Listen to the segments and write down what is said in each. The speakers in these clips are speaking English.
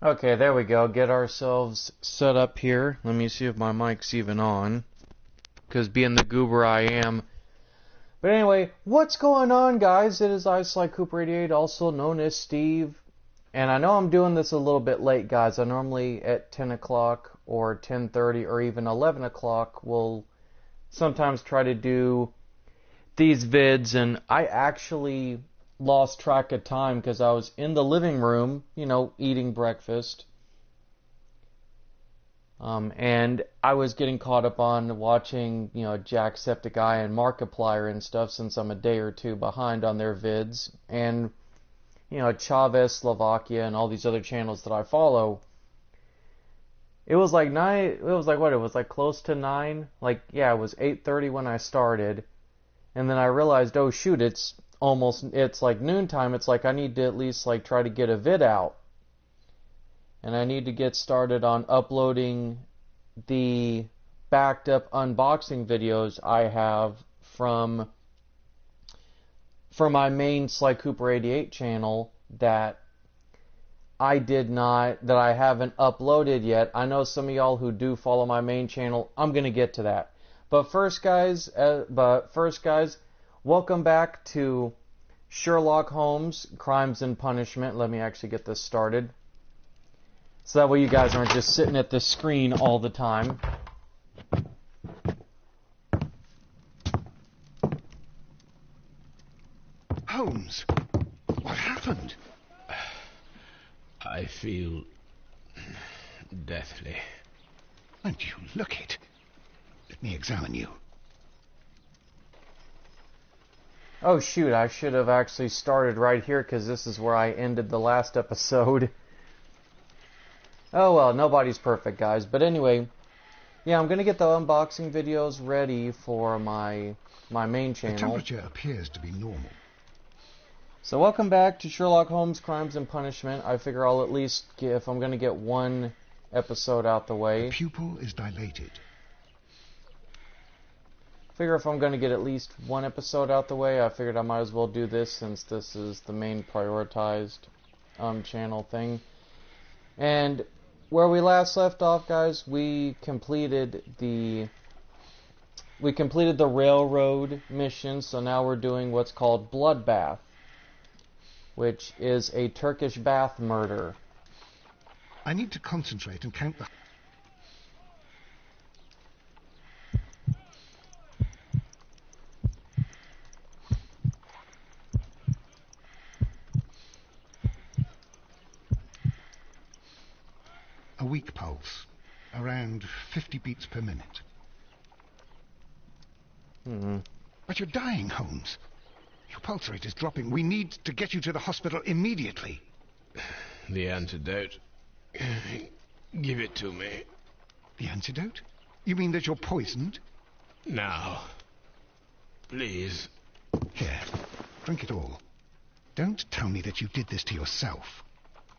Okay, there we go. Get ourselves set up here. Let me see if my mic's even on. Because being the goober I am. But anyway, what's going on, guys? It is Cooper88, also known as Steve. And I know I'm doing this a little bit late, guys. I normally at 10 o'clock or 10:30 or even 11 o'clock will sometimes try to do these vids. And I actually lost track of time because I was in the living room, eating breakfast. And I was getting caught up on watching, Jacksepticeye and Markiplier and stuff since I'm a day or two behind on their vids. And, Chavez, Slovakia, and all these other channels that I follow. It was like close to 9. It was 8:30 when I started. And then I realized, oh shoot, it's like noontime. It's like I need to at least try to get a vid out. And I need to get started on uploading the backed up unboxing videos I have from my main Cooper88 channel that I haven't uploaded yet. I know some of y'all who do follow my main channel. I'm gonna get to that. But first, guys, welcome back to Sherlock Holmes, Crimes and Punishment. Let me actually get this started. So that way you guys aren't just sitting at the screen all the time. Holmes, what happened? I feel deathly. Won't you look it? Let me examine you. Oh shoot, I should have actually started right here because this is where I ended the last episode. Oh well, nobody's perfect, guys. But anyway, yeah, I'm going to get the unboxing videos ready for my main channel. The temperature appears to be normal. So welcome back to Sherlock Holmes, Crimes and Punishment. I figure I'll at least if I'm going to get one episode out the way. The pupil is dilated. Figure if I'm going to get at least one episode out the way, I figured I might as well do this since this is the main prioritized channel thing. And where we last left off, guys, we completed the railroad mission, so now we're doing what's called Bloodbath, which is a Turkish bath murder. I need to concentrate and count the... A weak pulse, around 50 beats per minute. But you're dying, Holmes. Your pulse rate is dropping. We need to get you to the hospital immediately. The antidote. Give it to me. The antidote? You mean that you're poisoned? Now. Please. Here, drink it all. Don't tell me that you did this to yourself.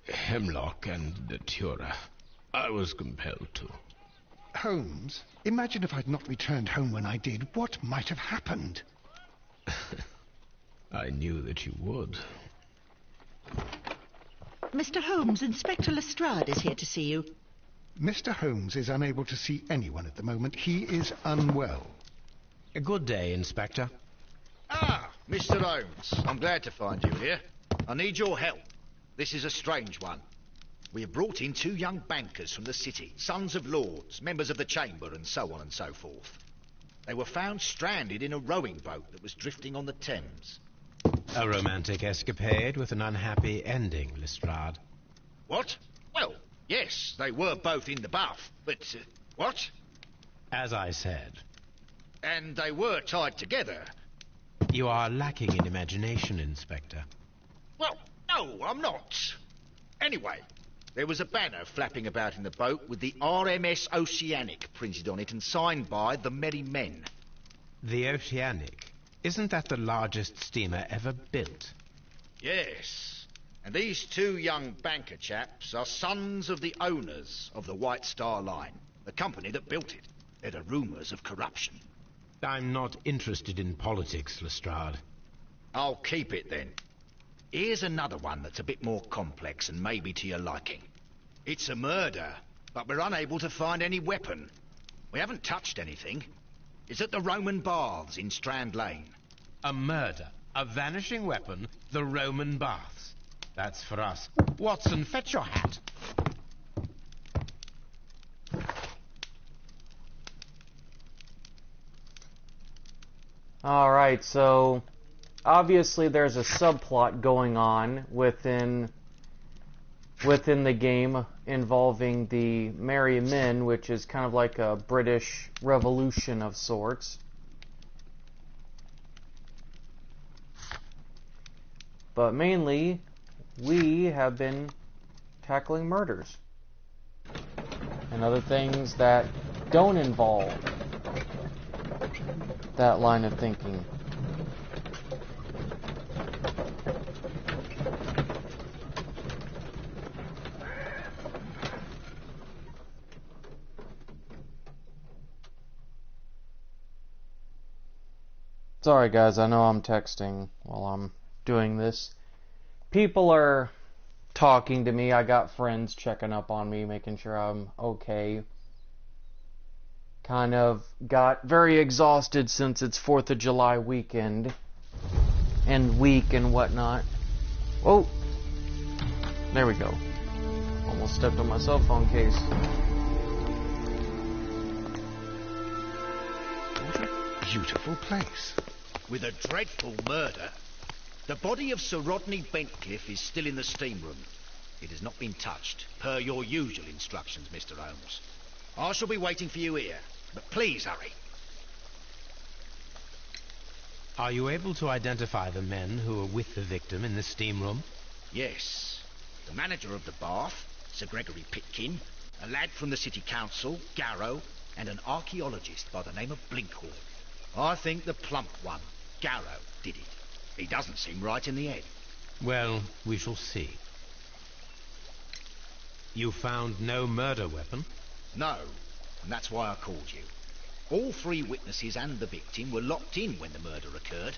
Hemlock and datura. I was compelled to. Holmes, imagine if I'd not returned home when I did. What might have happened? I knew that you would. Mr. Holmes, Inspector Lestrade is here to see you. Mr. Holmes is unable to see anyone at the moment. He is unwell. A good day, Inspector. Ah, Mr. Holmes. I'm glad to find you here. I need your help. This is a strange one. We have brought in 2 young bankers from the city, sons of lords, members of the chamber, and so on and so forth. They were found stranded in a rowing boat that was drifting on the Thames. A romantic escapade with an unhappy ending, Lestrade. What? Well, yes, they were both in the bath, but... what? As I said. And they were tied together. You are lacking in imagination, Inspector. Well, no, I'm not. Anyway, there was a banner flapping about in the boat with the RMS Oceanic printed on it and signed by the Merry Men. The Oceanic? Isn't that the largest steamer ever built? Yes. And these 2 young banker chaps are sons of the owners of the White Star Line, the company that built it. There are rumours of corruption. I'm not interested in politics, Lestrade. I'll keep it then. Here's another one that's a bit more complex and maybe to your liking. It's a murder, but we're unable to find any weapon. We haven't touched anything. It's at the Roman Baths in Strand Lane. A murder, a vanishing weapon, the Roman Baths. That's for us. Watson, fetch your hat. Alright, so obviously there's a subplot going on within the game involving the Merry Men, which is kind of like a British Revolution of sorts. But mainly, we have been tackling murders and other things that don't involve that line of thinking. Sorry guys, I know I'm texting while I'm doing this. People are talking to me. I got friends checking up on me, making sure I'm okay. Kind of got very exhausted since it's 4th of July weekend and week and whatnot. Oh, there we go. Almost stepped on my cell phone case. What a beautiful place. With a dreadful murder. The body of Sir Rodney Bentcliffe is still in the steam room. It has not been touched, per your usual instructions, Mr. Holmes. I shall be waiting for you here, but please hurry. Are you able to identify the men who were with the victim in the steam room? Yes. The manager of the bath, Sir Gregory Pitkin, a lad from the City Council, Garrow, and an archaeologist by the name of Blinkhorn. I think the plump one, Garrow, did it. He doesn't seem right in the head. Well, we shall see. You found no murder weapon? No, and that's why I called you. All three witnesses and the victim were locked in when the murder occurred,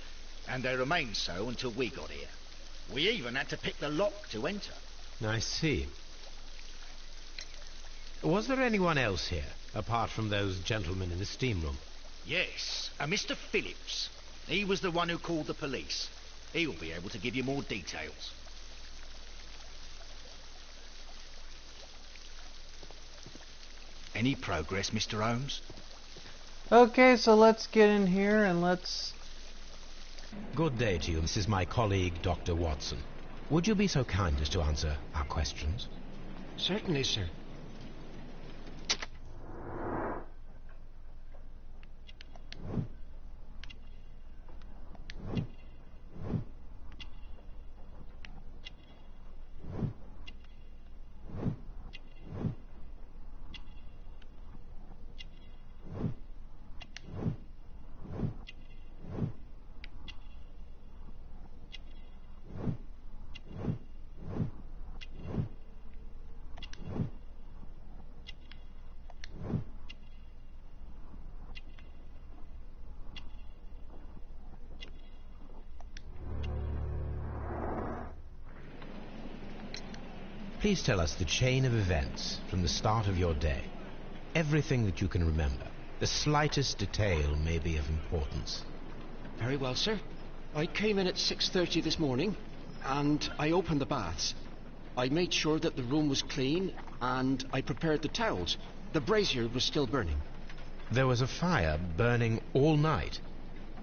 and they remained so until we got here. We even had to pick the lock to enter. I see. Was there anyone else here, apart from those gentlemen in the steam room? Yes, a Mr. Phillips. He was the one who called the police. He'll be able to give you more details. Any progress, Mr. Holmes? Okay, so let's get in here and let's... Good day to you. This is my colleague, Dr. Watson. Would you be so kind as to answer our questions? Certainly, sir. Please tell us the chain of events from the start of your day. Everything that you can remember. The slightest detail may be of importance. Very well, sir. I came in at 6:30 this morning, and I opened the baths. I made sure that the room was clean, and I prepared the towels. The brazier was still burning. There was a fire burning all night.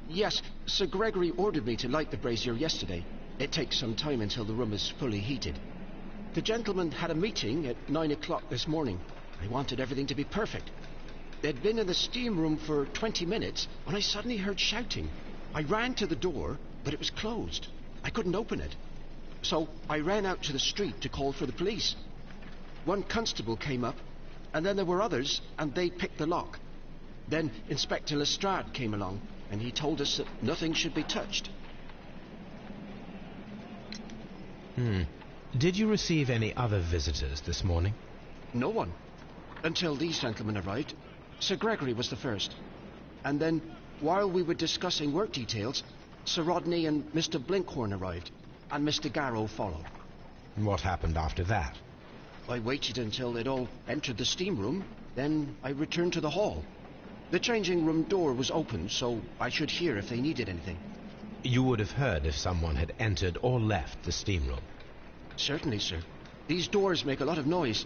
Yes, Sir Gregory ordered me to light the brazier yesterday. It takes some time until the room is fully heated. The gentlemen had a meeting at 9 o'clock this morning. I wanted everything to be perfect. They'd been in the steam room for 20 minutes when I suddenly heard shouting. I ran to the door, but it was closed. I couldn't open it. So I ran out to the street to call for the police. One constable came up, and then there were others, and they picked the lock. Then Inspector Lestrade came along, and he told us that nothing should be touched. Did you receive any other visitors this morning? No one. Until these gentlemen arrived. Sir Gregory was the first. And then, while we were discussing work details, Sir Rodney and Mr. Blinkhorn arrived, and Mr. Garrow followed. And what happened after that? I waited until they'd all entered the steam room, then I returned to the hall. The changing room door was open, so I should hear if they needed anything. You would have heard if someone had entered or left the steam room. Certainly, sir. These doors make a lot of noise.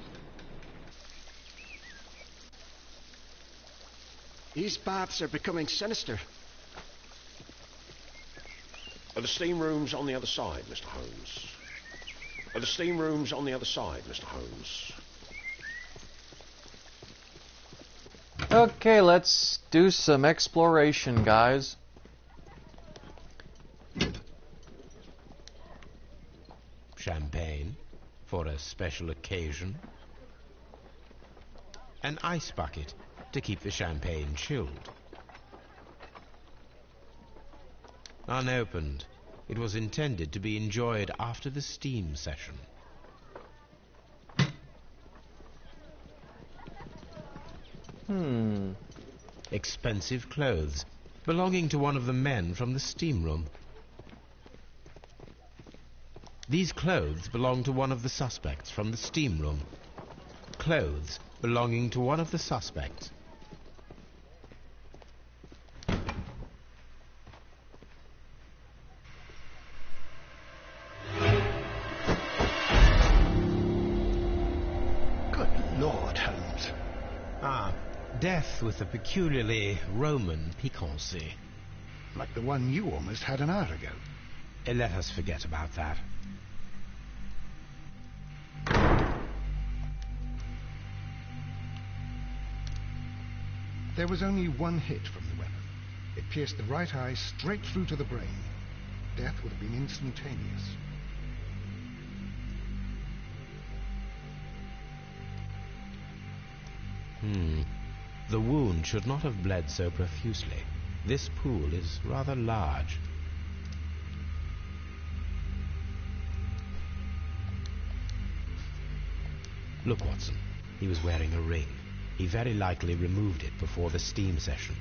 These baths are becoming sinister. Are the steam rooms on the other side, Mr. Holmes? Are the steam rooms on the other side, Mr. Holmes? Okay, let's do some exploration, guys. Champagne for a special occasion. An ice bucket to keep the champagne chilled. Unopened, it was intended to be enjoyed after the steam session. Expensive clothes belonging to one of the men from the steam room. These clothes belong to one of the suspects from the steam room. Clothes belonging to one of the suspects. Good Lord, Holmes. Death with a peculiarly Roman piquancy. Like the one you almost had an hour ago. Let us forget about that. There was only one hit from the weapon. It pierced the right eye straight through to the brain. Death would have been instantaneous. The wound should not have bled so profusely. This pool is rather large. Look, Watson. He was wearing a ring. He very likely removed it before the steam session.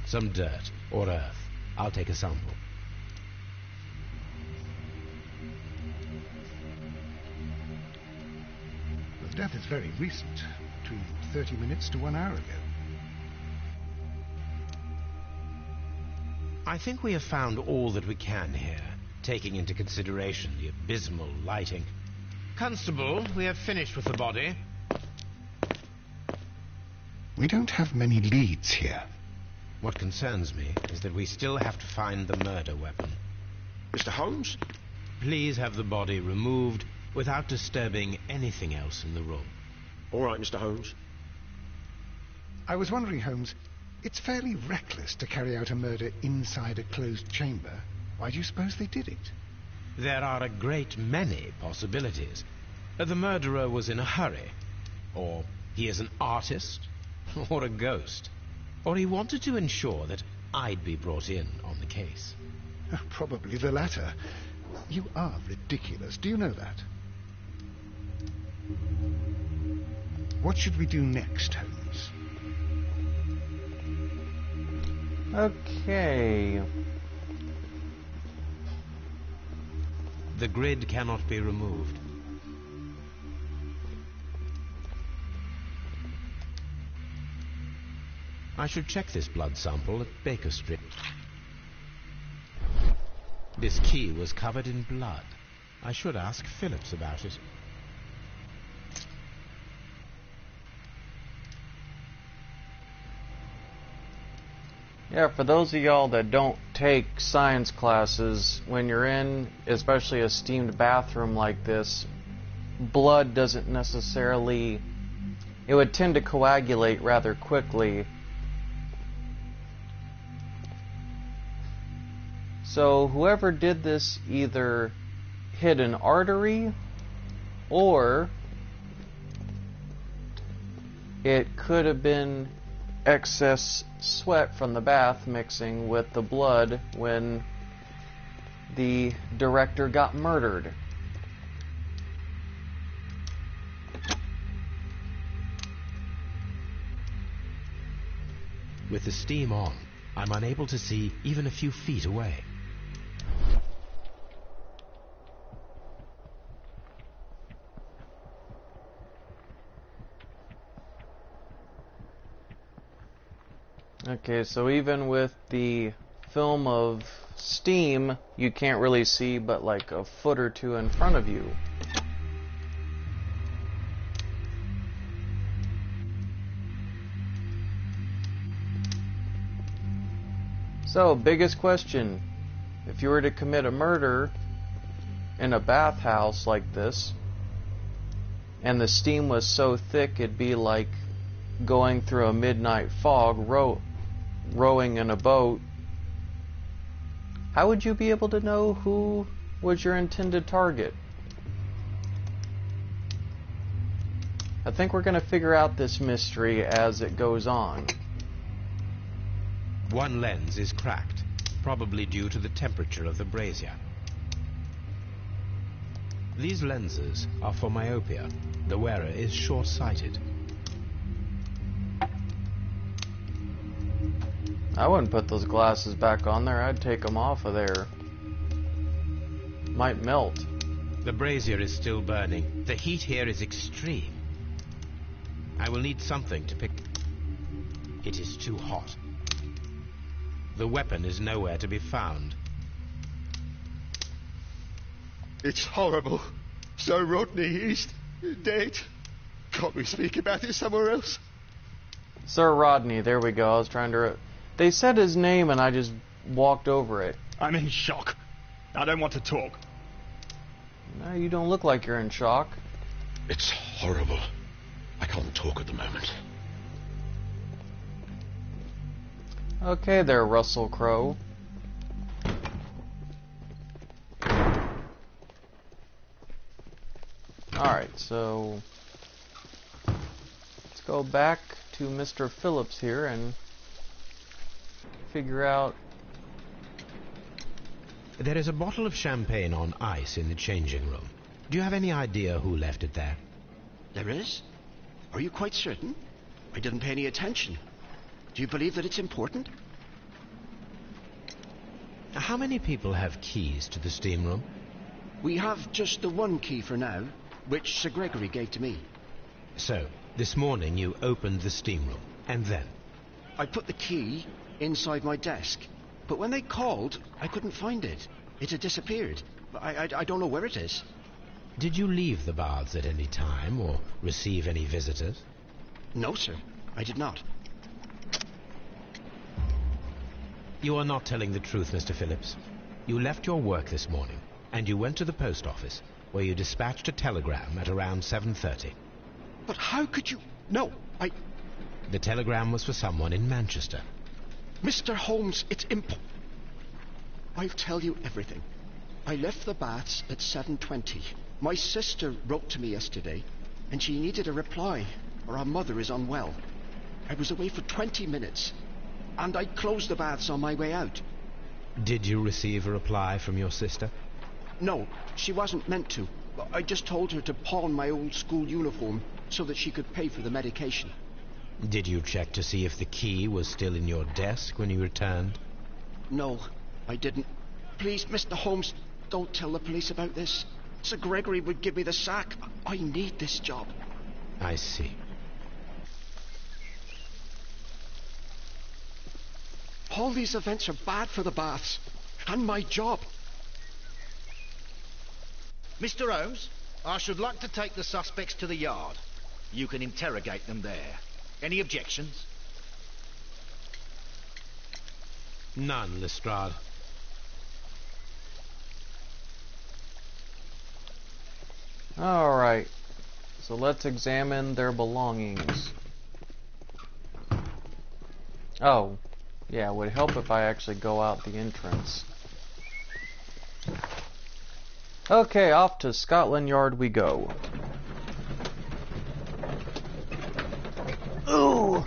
Some dirt or earth. I'll take a sample. The death is very recent, between 30 minutes to 1 hour ago. I think we have found all that we can here, taking into consideration the abysmal lighting. Constable, we have finished with the body. We don't have many leads here. What concerns me is that we still have to find the murder weapon. Mr. Holmes? Please have the body removed without disturbing anything else in the room. All right, Mr. Holmes. I was wondering, Holmes, it's fairly reckless to carry out a murder inside a closed chamber. Why do you suppose they did it? There are a great many possibilities. The murderer was in a hurry, or he is an artist, or a ghost, or he wanted to ensure that I'd be brought in on the case. Probably the latter. You are ridiculous. Do you know that? What should we do next, Holmes? Okay. The grid cannot be removed. I should check this blood sample at Baker Street. This key was covered in blood. I should ask Phillips about it. Yeah, for those of y'all that don't take science classes, when you're in, especially a steamed bathroom like this, blood doesn't necessarily... It would tend to coagulate rather quickly. So whoever did this either hit an artery, or it could have been excess sweat from the bath mixing with the blood when the director got murdered. With the steam on, I'm unable to see even a few feet away. Okay, so even with the film of steam, you can't really see but like a foot or two in front of you. So, biggest question. If you were to commit a murder in a bathhouse like this, and the steam was so thick it'd be like going through a midnight fog, rowing in a boat, how would you be able to know who was your intended target? I think we're going to figure out this mystery as it goes on. One lens is cracked, probably due to the temperature of the brazier. These lenses are for myopia. The wearer is short-sighted. I wouldn't put those glasses back on there. I'd take them off of there. Might melt. The brazier is still burning. The heat here is extreme. I will need something to pick. It is too hot. The weapon is nowhere to be found. It's horrible. So Rodney is dead. Can't we speak about it somewhere else? Sir Rodney, there we go. I was trying to... They said his name and I just walked over it. I'm in shock. I don't want to talk. No, you don't look like you're in shock. It's horrible. I can't talk at the moment. Okay there, Russell Crowe. Alright, so let's go back to Mr. Phillips here and figure out... There is a bottle of champagne on ice in the changing room. Do you have any idea who left it there? There is? Are you quite certain? I didn't pay any attention. Do you believe that it's important? How many people have keys to the steam room? We have just the one key for now, which Sir Gregory gave to me. So, this morning you opened the steam room, and then? I put the key inside my desk, but when they called, I couldn't find it. It had disappeared. I don't know where it is. Did you leave the baths at any time, or receive any visitors? No, sir. I did not. You are not telling the truth, Mr. Phillips. You left your work this morning, and you went to the post office, where you dispatched a telegram at around 7:30. But how could you... No, The telegram was for someone in Manchester. Mr. Holmes, it's I'll tell you everything. I left the baths at 7:20. My sister wrote to me yesterday, and she needed a reply, or her mother is unwell. I was away for 20 minutes, and I closed the baths on my way out. Did you receive a reply from your sister? No, she wasn't meant to. I just told her to pawn my old school uniform so that she could pay for the medication. Did you check to see if the key was still in your desk when you returned? No, I didn't. Please, Mr. Holmes, don't tell the police about this. Sir Gregory would give me the sack. I need this job. I see. All these events are bad for the baths. And my job. Mr. Holmes, I should like to take the suspects to the yard. You can interrogate them there. Any objections? None, Lestrade. Alright, so let's examine their belongings. Oh, yeah, it would help if I actually go out the entrance. Okay, off to Scotland Yard we go. Ooh!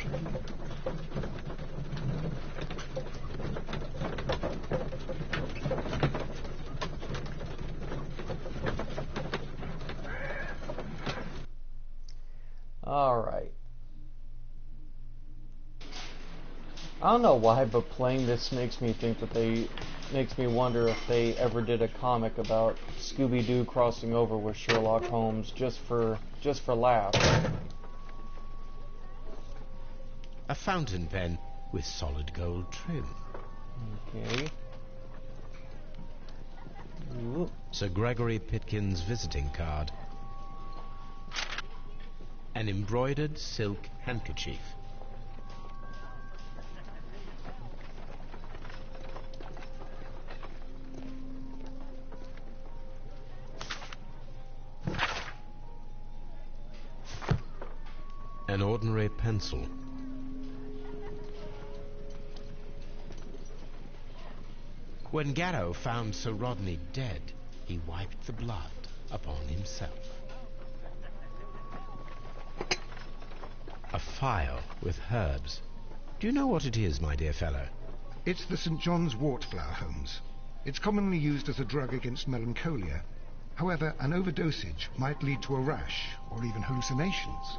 Alright. I don't know why, but playing this makes me think that makes me wonder if they ever did a comic about Scooby-Doo crossing over with Sherlock Holmes just for laughs. A fountain pen. with solid gold trim. Okay. Ooh. Sir Gregory Pitkin's visiting card. An embroidered silk handkerchief. An ordinary pencil. When Garrow found Sir Rodney dead, he wiped the blood upon himself. A phial with herbs. Do you know what it is, my dear fellow? It's the St. John's wort flower, Holmes. It's commonly used as a drug against melancholia. However, an overdosage might lead to a rash or even hallucinations.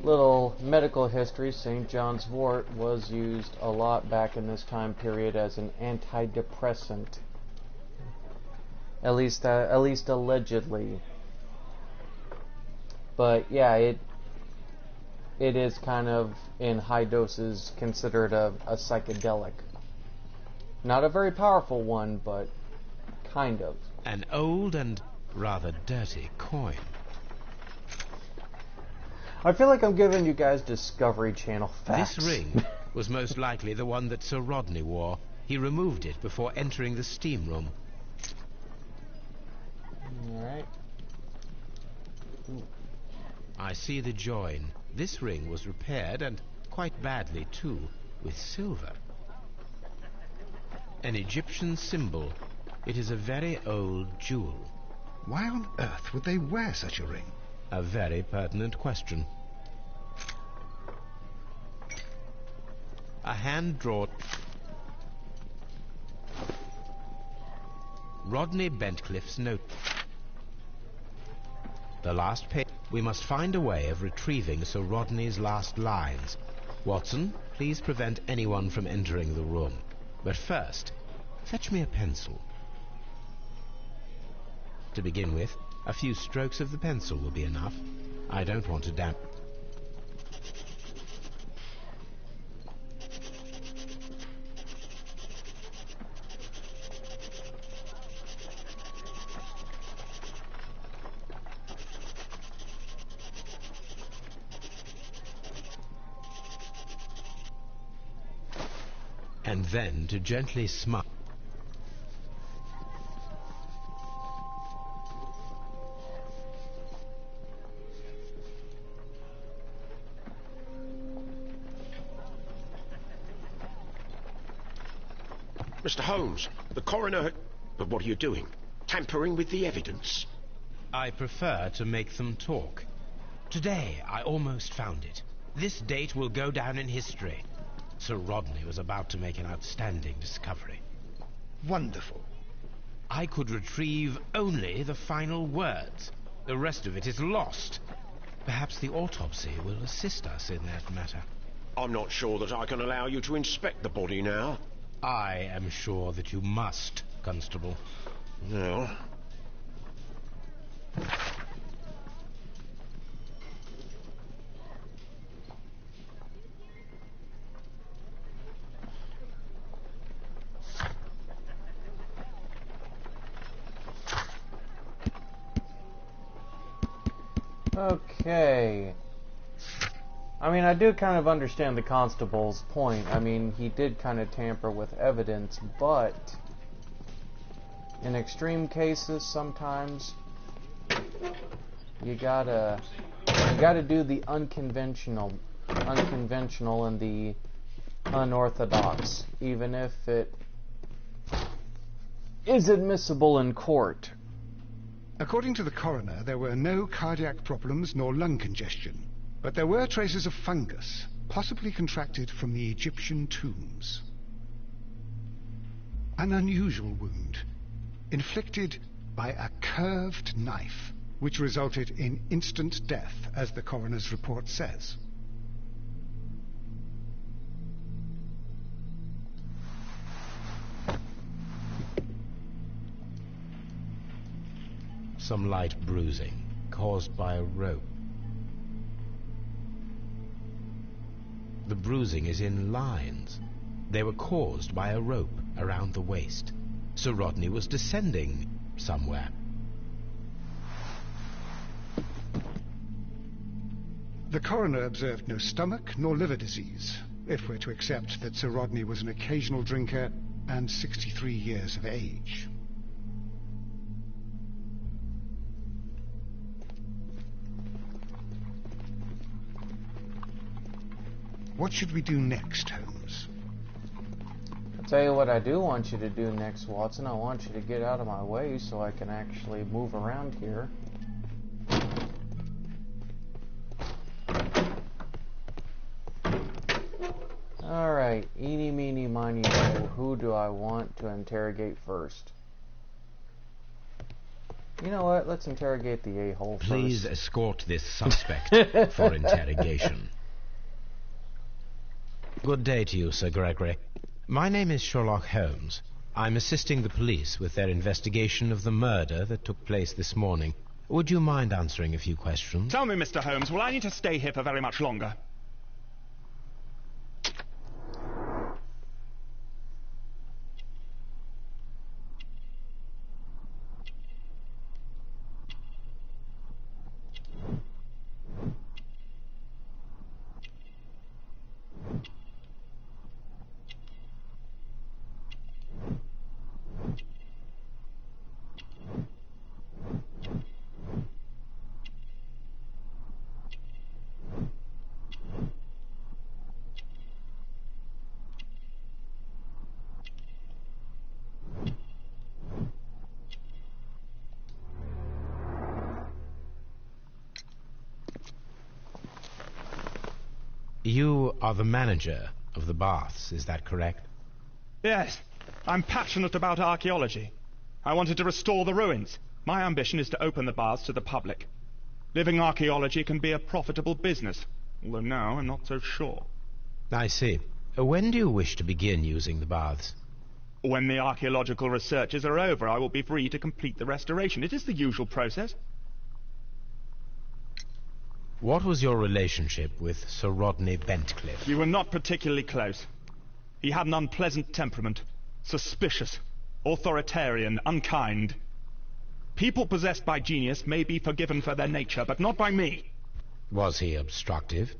Little medical history. St. John's wort was used a lot back in this time period as an antidepressant. At least allegedly. But yeah, it is kind of in high doses considered a psychedelic. Not a very powerful one, but kind of. An old and rather dirty coin. I feel like I'm giving you guys Discovery Channel facts. This ring was most likely the one that Sir Rodney wore. He removed it before entering the steam room. Alright. I see the join. This ring was repaired, and quite badly too, with silver. An Egyptian symbol. It is a very old jewel. Why on earth would they wear such a ring? A very pertinent question. A hand-drawn Rodney Bentcliffe's note. The last page. We must find a way of retrieving Sir Rodney's last lines. Watson, please prevent anyone from entering the room. But first, fetch me a pencil. To begin with, a few strokes of the pencil will be enough. I don't want to damp. And then to gently smudge. Mr. Holmes, the coroner... But what are you doing? Tampering with the evidence? I prefer to make them talk. Today, I almost found it. This date will go down in history. Sir Rodney was about to make an outstanding discovery. Wonderful. I could retrieve only the final words. The rest of it is lost. Perhaps the autopsy will assist us in that matter. I'm not sure that I can allow you to inspect the body now. I am sure that you must, Constable. Well... Okay. I mean, I do kind of understand the constable's point. I mean, he did kind of tamper with evidence, but in extreme cases, sometimes you gotta do the unconventional and the unorthodox, even if it is admissible in court. According to the coroner, there were no cardiac problems nor lung congestion, but there were traces of fungus, possibly contracted from the Egyptian tombs. An unusual wound, inflicted by a curved knife, which resulted in instant death, as the coroner's report says. Some light bruising, caused by a rope. The bruising is in lines. They were caused by a rope around the waist. Sir Rodney was descending somewhere. The coroner observed no stomach nor liver disease, if we're to accept that Sir Rodney was an occasional drinker and 63 years of age. What should we do next, Holmes? I'll tell you what I do want you to do next, Watson. I want you to get out of my way so I can actually move around here. Alright, eeny, meeny, miny, moe, who do I want to interrogate first? You know what, let's interrogate the a-hole first. Please escort this suspect for interrogation. Good day to you, Sir Gregory. My name is Sherlock Holmes. I'm assisting the police with their investigation of the murder that took place this morning. Would you mind answering a few questions? Tell me, Mr. Holmes, will I need to stay here for very much longer? You are the manager of the baths, is that correct? Yes, I'm passionate about archaeology. I wanted to restore the ruins. My ambition is to open the baths to the public. Living archaeology can be a profitable business, although now I'm not so sure. I see. When do you wish to begin using the baths? When the archaeological researches are over, I will be free to complete the restoration. It is the usual process. What was your relationship with Sir Rodney Bentcliffe? We were not particularly close. He had an unpleasant temperament. Suspicious, authoritarian, unkind. People possessed by genius may be forgiven for their nature, but not by me. Was he obstructive?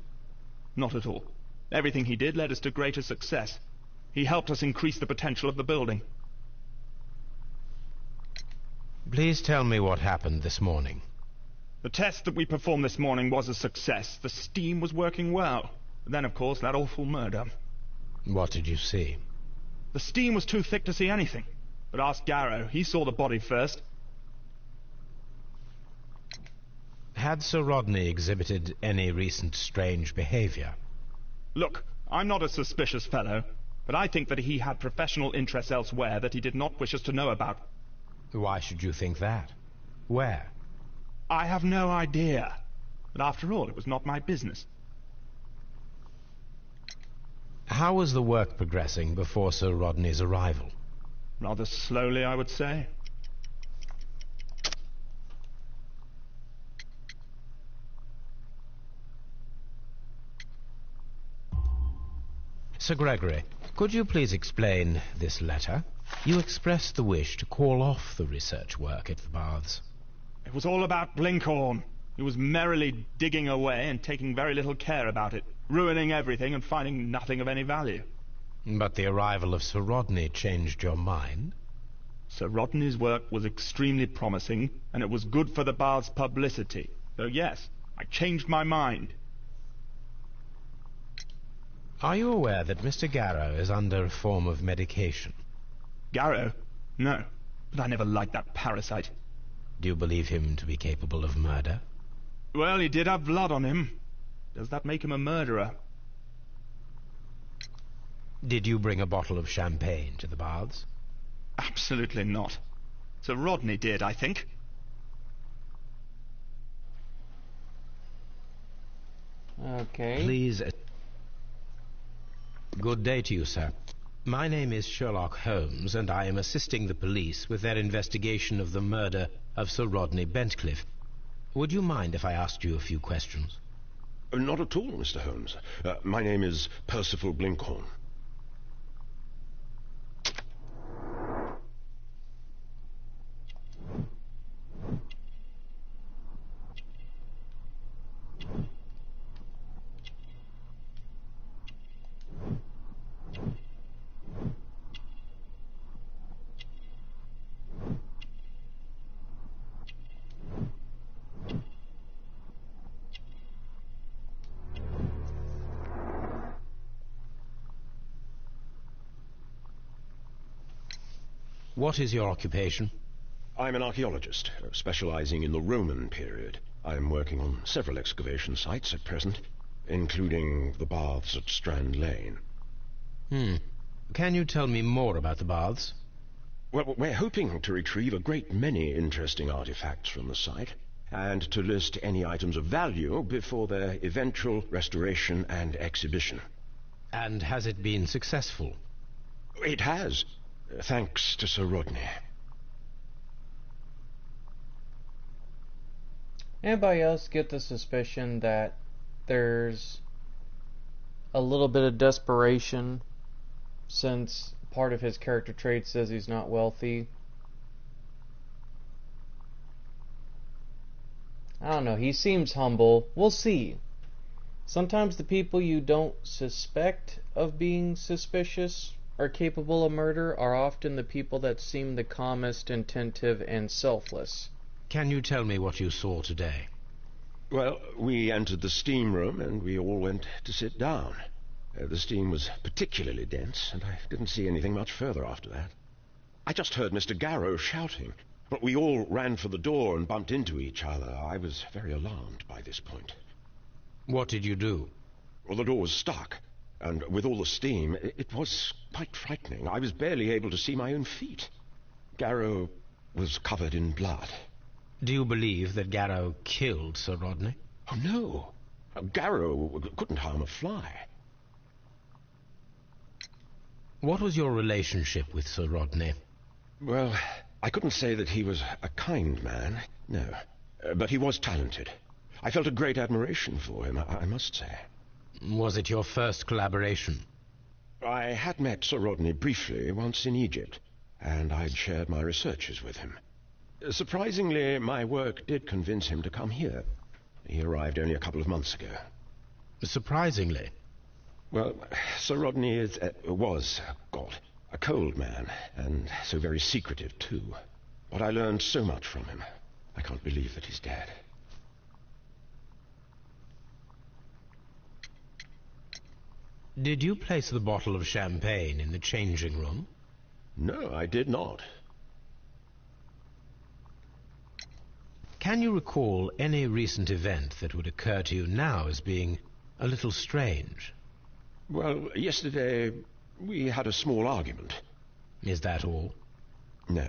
Not at all. Everything he did led us to greater success. He helped us increase the potential of the building. Please tell me what happened this morning. The test that we performed this morning was a success. The steam was working well. But then, of course, that awful murder. What did you see? The steam was too thick to see anything. But ask Garrow. He saw the body first. Had Sir Rodney exhibited any recent strange behavior? Look, I'm not a suspicious fellow, but I think that he had professional interests elsewhere that he did not wish us to know about. Why should you think that? Where? I have no idea. But after all, it was not my business. How was the work progressing before Sir Rodney's arrival? Rather slowly, I would say. Sir Gregory, could you please explain this letter? You expressed the wish to call off the research work at the baths. It was all about Blinkhorn. He was merrily digging away and taking very little care about it, ruining everything and finding nothing of any value. But the arrival of Sir Rodney changed your mind? Sir Rodney's work was extremely promising, and it was good for the bath's publicity. So yes, I changed my mind. Are you aware that Mr. Garrow is under a form of medication? Garrow? No, but I never liked that parasite. Do you believe him to be capable of murder? Well, he did have blood on him. Does that make him a murderer? Did you bring a bottle of champagne to the baths? Absolutely not. Sir Rodney did, I think. Okay. Please. Good day to you, sir. My name is Sherlock Holmes, and I am assisting the police with their investigation of the murder of Sir Rodney Bentcliffe. Would you mind if I asked you a few questions? Not at all, Mr. Holmes. My name is Percival Blinkhorn. What is your occupation? I'm an archaeologist, specializing in the Roman period. I'm working on several excavation sites at present, including the baths at Strand Lane. Can you tell me more about the baths? Well, we're hoping to retrieve a great many interesting artifacts from the site, and to list any items of value before their eventual restoration and exhibition. And has it been successful? It has, thanks to Sir Rodney. Anybody else get the suspicion that there's a little bit of desperation, since part of his character trait says he's not wealthy? I don't know, he seems humble. We'll see. Sometimes the people you don't suspect of being suspicious or capable of murder are often the people that seem the calmest, attentive, and selfless. Can you tell me what you saw today? Well, we entered the steam room and we all went to sit down. The steam was particularly dense, and I didn't see anything much further after that. I just heard Mr. Garrow shouting, but we all ran for the door and bumped into each other. I was very alarmed by this point. What did you do? Well, the door was stuck, and with all the steam, it was quite frightening. I was barely able to see my own feet. Garrow was covered in blood. Do you believe that Garrow killed Sir Rodney? Oh, no. Garrow couldn't harm a fly. What was your relationship with Sir Rodney? Well, I couldn't say that he was a kind man, no. But he was talented. I felt a great admiration for him, I must say. Was it your first collaboration? I had met Sir Rodney briefly once in Egypt, and I'd shared my researches with him. Surprisingly, my work did convince him to come here. He arrived only a couple of months ago. Surprisingly? Well, Sir Rodney was a cold man, and so very secretive, too. But I learned so much from him. I can't believe that he's dead. Did you place the bottle of champagne in the changing room? No, I did not. Can you recall any recent event that would occur to you now as being a little strange? Well, yesterday we had a small argument. Is that all? No.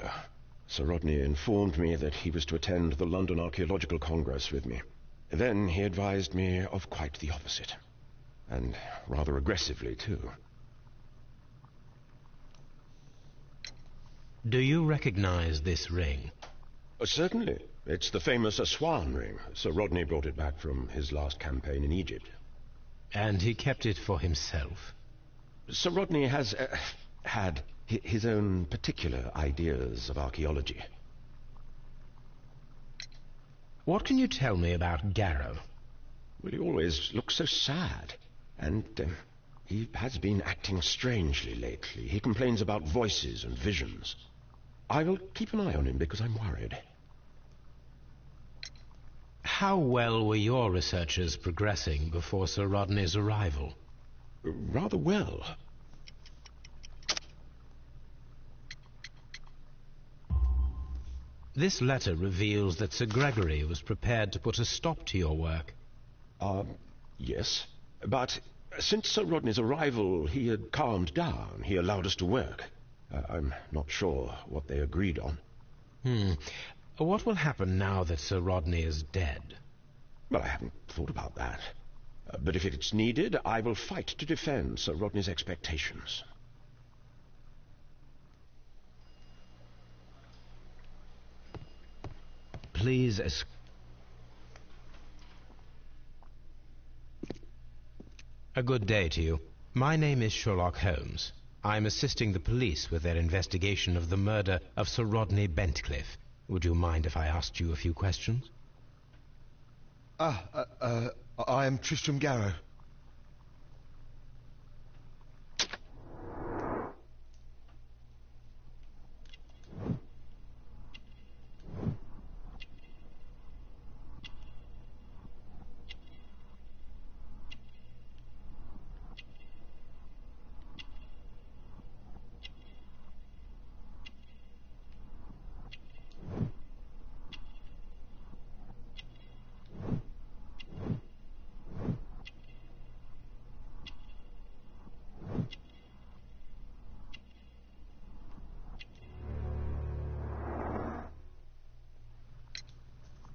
Sir Rodney informed me that he was to attend the London Archaeological Congress with me. Then he advised me of quite the opposite. And rather aggressively, too. Do you recognize this ring? Certainly. It's the famous Aswan ring. Sir Rodney brought it back from his last campaign in Egypt. And he kept it for himself? Sir Rodney has had his own particular ideas of archaeology. What can you tell me about Garrow? Well, he always looks so sad. And he has been acting strangely lately. He complains about voices and visions. I will keep an eye on him because I'm worried. How well were your researches progressing before Sir Rodney's arrival? Rather well. This letter reveals that Sir Gregory was prepared to put a stop to your work. Yes. But since Sir Rodney's arrival, he had calmed down. He allowed us to work. I'm not sure what they agreed on. What will happen now that Sir Rodney is dead? Well, I haven't thought about that. But if it's needed, I will fight to defend Sir Rodney's expectations. Please A good day to you. My name is Sherlock Holmes. I'm assisting the police with their investigation of the murder of Sir Rodney Bentcliffe. Would you mind if I asked you a few questions? I am Tristram Garrow.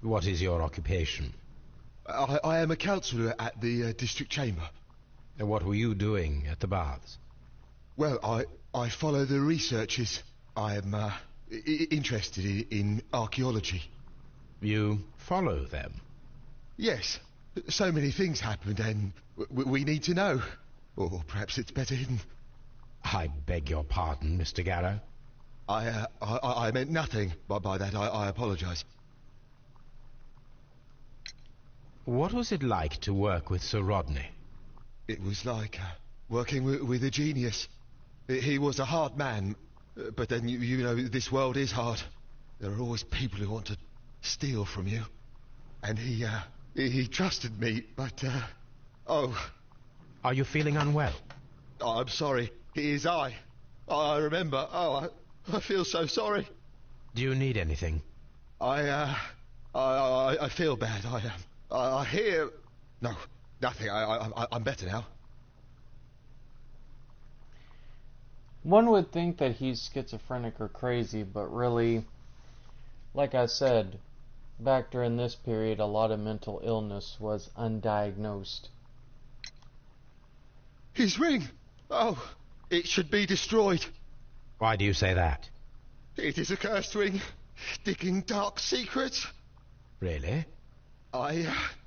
What is your occupation? I am a councillor at the district chamber. And what were you doing at the baths? Well, I follow the researches. I am interested in archaeology. You follow them? Yes. So many things happened and we need to know. Or perhaps it's better hidden. I beg your pardon, Mr. Garrow. I meant nothing by that. I apologise. What was it like to work with Sir Rodney? It was like working with a genius. He was a hard man, but then you know this world is hard. There are always people who want to steal from you. And he trusted me, but oh. Are you feeling unwell? Oh, I'm sorry. It is I remember. Oh, I feel so sorry. Do you need anything? I feel bad. I hear... No, nothing. I'm better now. One would think that he's schizophrenic or crazy, but really, like I said, back during this period, a lot of mental illness was undiagnosed. His ring! Oh, it should be destroyed. Why do you say that? It is a cursed ring, digging dark secrets. Really?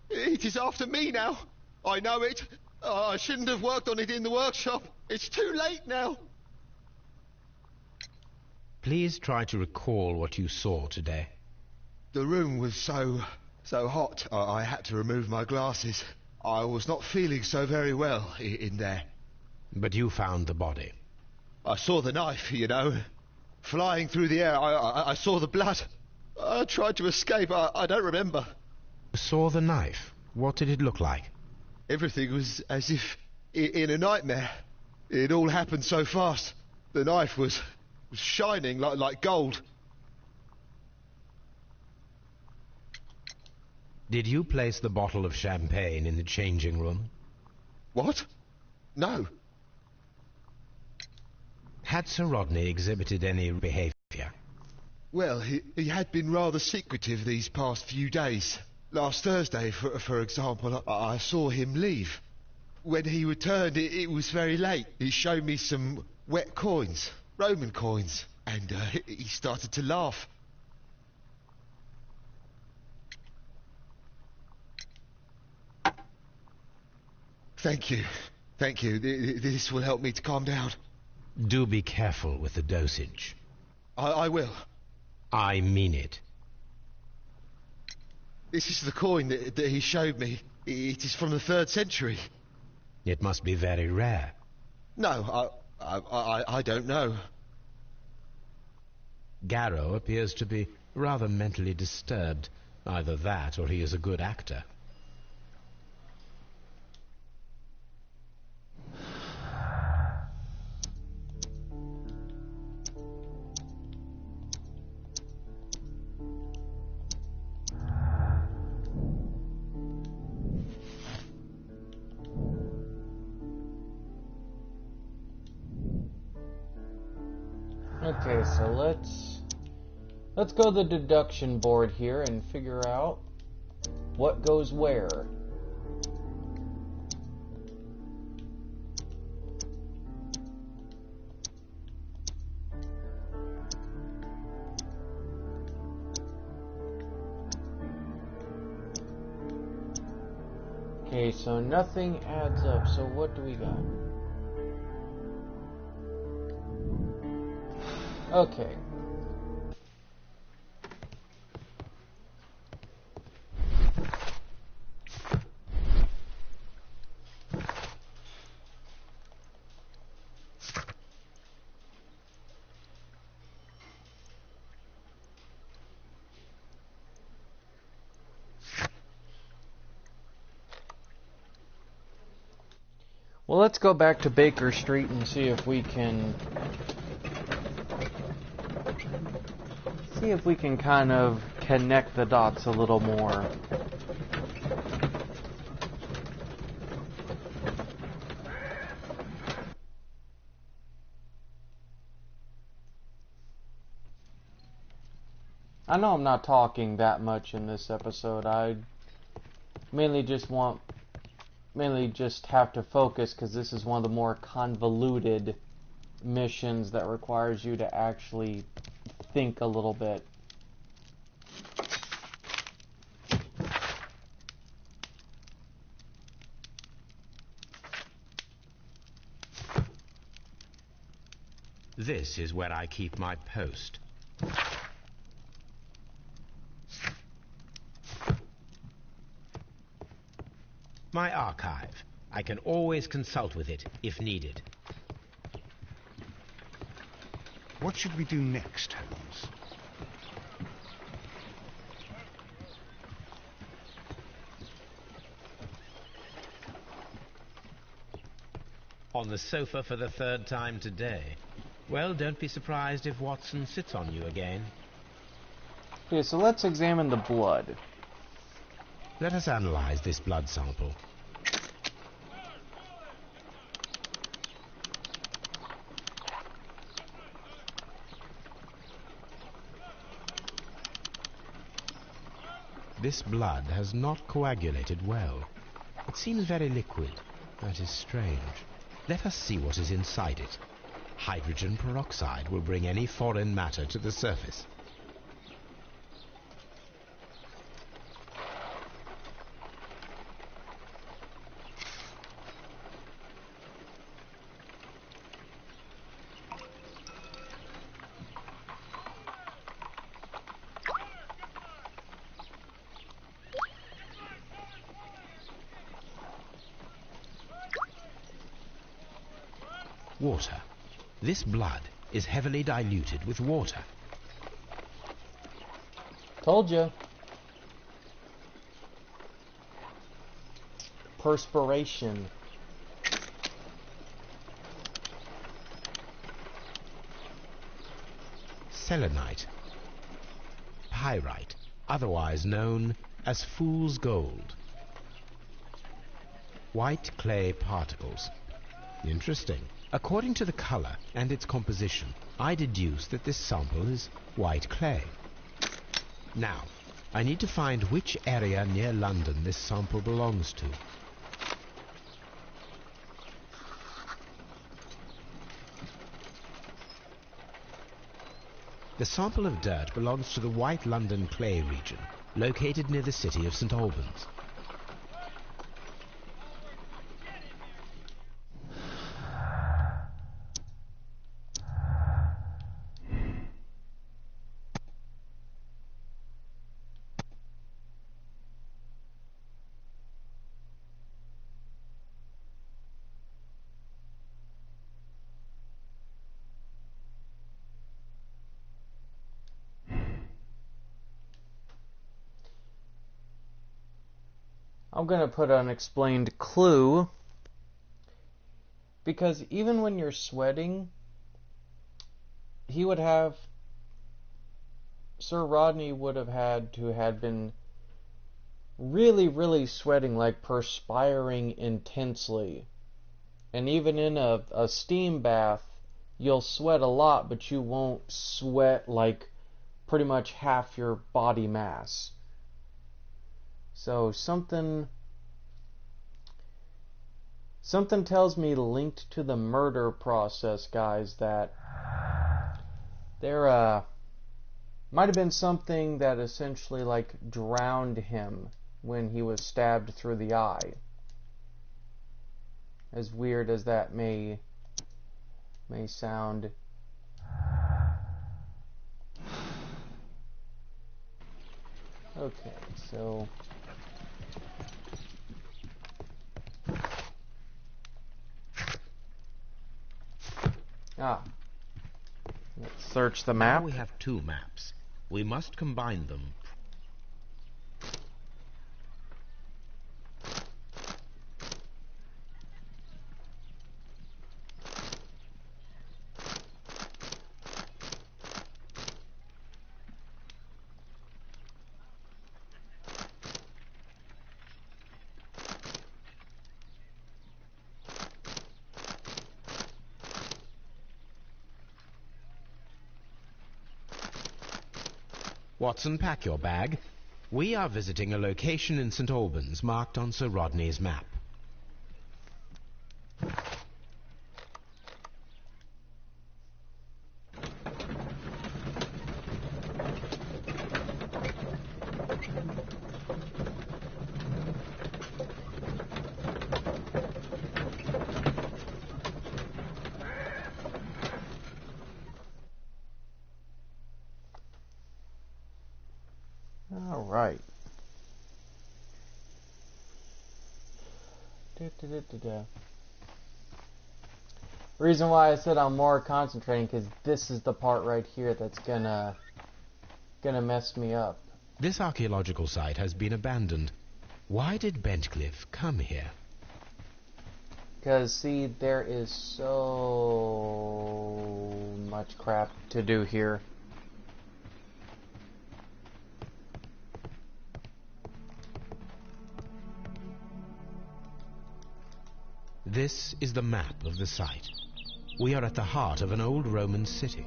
It is after me now. I know it. I shouldn't have worked on it in the workshop. It's too late now. Please try to recall what you saw today. The room was so hot, I had to remove my glasses. I was not feeling so very well in there. But you found the body. I saw the knife, you know, flying through the air. I saw the blood. I tried to escape. I don't remember. You saw the knife? What did it look like? Everything was as if in a nightmare. It all happened so fast. The knife was shining like gold. Did you place the bottle of champagne in the changing room? What? No. Had Sir Rodney exhibited any behaviour? Well, he had been rather secretive these past few days. Last Thursday, for example, I saw him leave. When he returned, it was very late. He showed me some wet coins, Roman coins, and he started to laugh. Thank you. Thank you. This will help me to calm down. Do be careful with the dosage. I will. I mean it. This is the coin that he showed me. It is from the 3rd century. It must be very rare. No, I don't know. Garrow appears to be rather mentally disturbed. Either that or he is a good actor. Okay, so let's go to the deduction board here and figure out what goes where. Okay, Okay, so nothing adds up. So what do we got? Okay. Well, let's go back to Baker Street and see if we can kind of connect the dots a little more. I know I'm not talking that much in this episode. I mainly just have to focus because this is one of the more convoluted missions that requires you to actually think a little bit. This is where I keep my post. My archive. I can always consult with it if needed. What should we do next, Holmes? On the sofa for the third time today. Well, don't be surprised if Watson sits on you again. Okay, so let's examine the blood. Let us analyze this blood sample. This blood has not coagulated well. It seems very liquid. That is strange. Let us see what is inside it. Hydrogen peroxide will bring any foreign matter to the surface. Water. This blood is heavily diluted with water. Told you. Perspiration. Selenite. Pyrite, otherwise known as fool's gold. White clay particles. Interesting. According to the color and its composition, I deduce that this sample is white clay. Now, I need to find which area near London this sample belongs to. The sample of dirt belongs to the White London clay region, located near the city of St. Albans. I'm going to put unexplained clue because even when you're sweating, Sir Rodney would have had to have been really, really sweating, like perspiring intensely. And even in a steam bath, you'll sweat a lot, but you won't sweat like pretty much half your body mass. So something tells me linked to the murder process, guys, that there might have been something that essentially like drowned him when he was stabbed through the eye. As weird as that may sound. Okay, so let's search the map. Now we have two maps. We must combine them. Watson, pack your bag. We are visiting a location in St. Albans marked on Sir Rodney's map. All right. Reason why I said I'm more concentrating, because this is the part right here that's gonna mess me up. This archaeological site has been abandoned. Why did Bentcliffe come here? Because, see, there is so much crap to do here. This is the map of the site. We are at the heart of an old Roman city.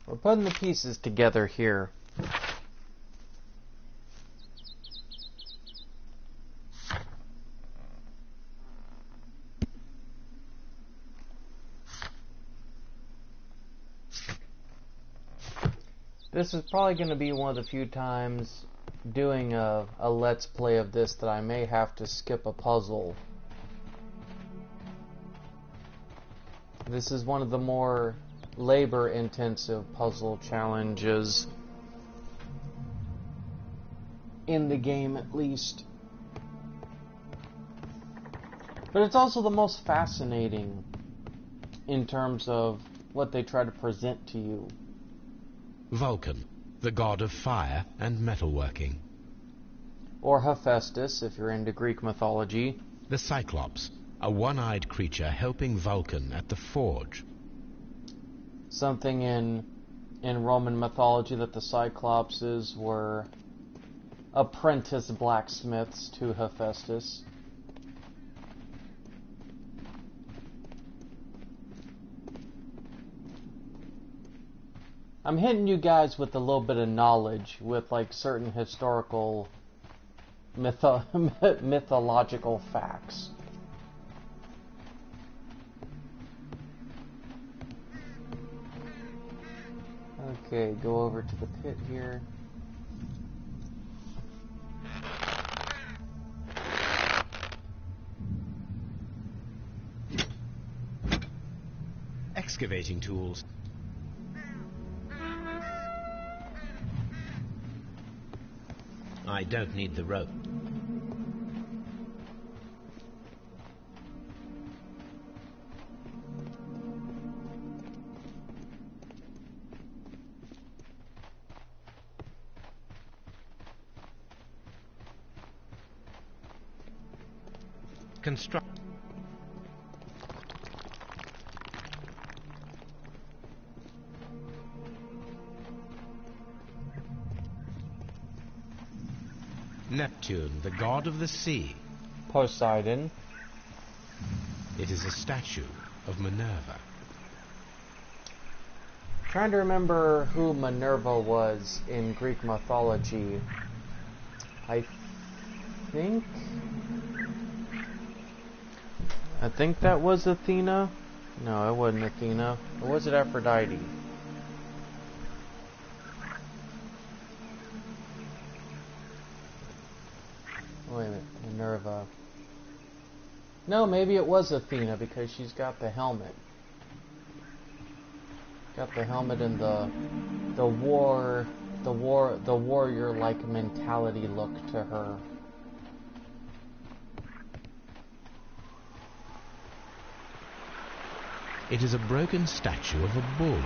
We're putting the pieces together here. This is probably going to be one of the few times doing a let's play of this that I may have to skip a puzzle. This is one of the more labor-intensive puzzle challenges in the game, at least. But it's also the most fascinating in terms of what they try to present to you. Vulcan, the god of fire and metalworking. Or Hephaestus, if you're into Greek mythology. The Cyclops, a one-eyed creature helping Vulcan at the forge. Something in Roman mythology that the Cyclopses were apprentice blacksmiths to Hephaestus. I'm hitting you guys with a little bit of knowledge with like certain historical mythological facts. Okay, go over to the pit here. Excavating tools. I don't need the rope. Construct. Neptune, the god of the sea. Poseidon. It is a statue of Minerva. Trying to remember who Minerva was in Greek mythology. I think that was Athena. No, it wasn't Athena. Or was it Aphrodite? Wait a minute, Minerva. No, maybe it was Athena because she's got the helmet. Got the helmet and the warrior-like mentality look to her. It is a broken statue of a bull.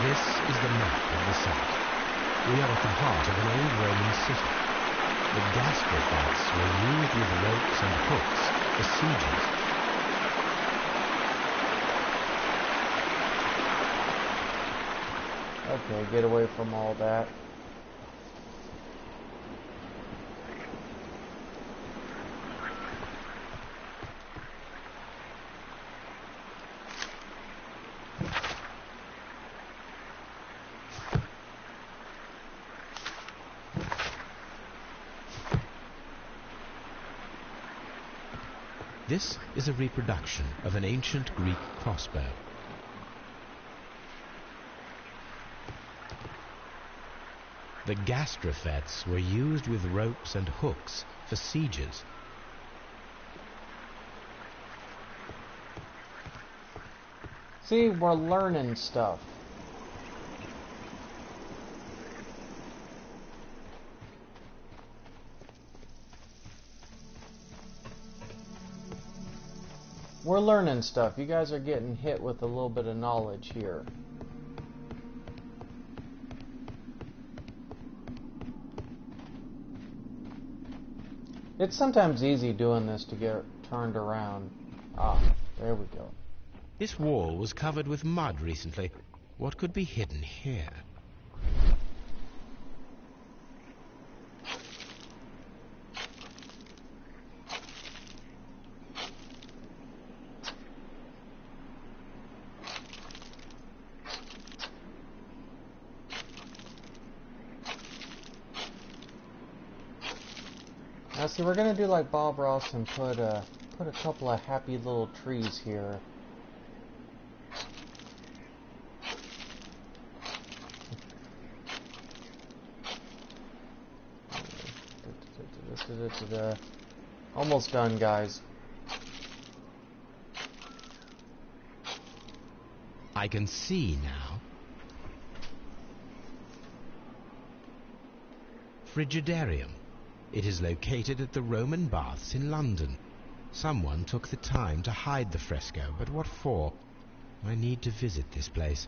This is the map of the site. We are at the heart of an old Roman city. The gastrophats were used with ropes and hooks for sieges. Okay, get away from all that. This is a reproduction of an ancient Greek crossbow. The gastrophats were used with ropes and hooks for sieges. See, we're learning stuff. We're learning stuff. You guys are getting hit with a little bit of knowledge here. It's sometimes easy doing this to get turned around. Ah, there we go. This wall was covered with mud recently. What could be hidden here? Now see, we're gonna do like Bob Ross and put a couple of happy little trees here. Almost done, guys. I can see now. Frigidarium. It is located at the Roman Baths in London. Someone took the time to hide the fresco, but what for? I need to visit this place.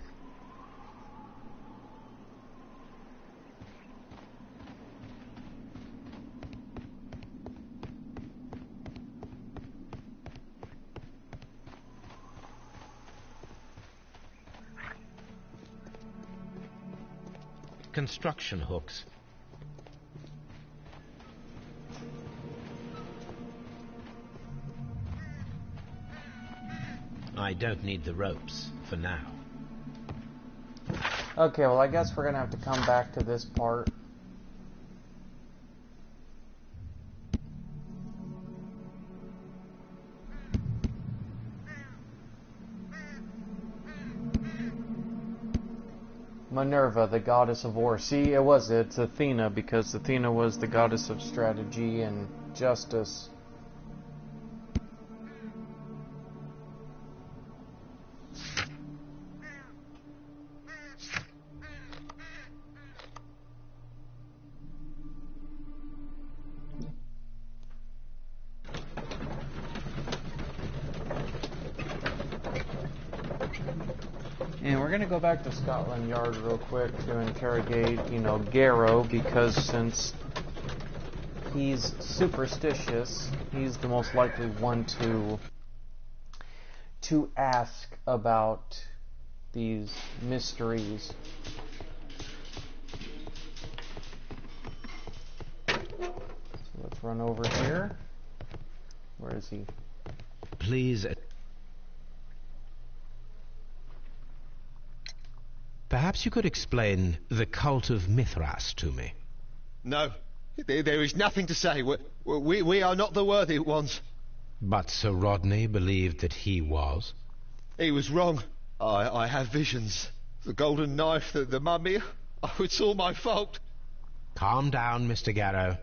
Construction hooks. I don't need the ropes for now. Okay, well I guess we're gonna have to come back to this part. Minerva, the goddess of war. See, it's Athena, because Athena was the goddess of strategy and justice. And we're going to go back to Scotland Yard real quick to interrogate, Garrow, because since he's superstitious, he's the most likely one to ask about these mysteries. run over here. Where is he? Please. Perhaps you could explain the cult of Mithras to me. No, there is nothing to say. We are not the worthy ones. But Sir Rodney believed that he was. He was wrong. I have visions. The golden knife, the mummy. Oh, it's all my fault. Calm down, Mr. Garrow.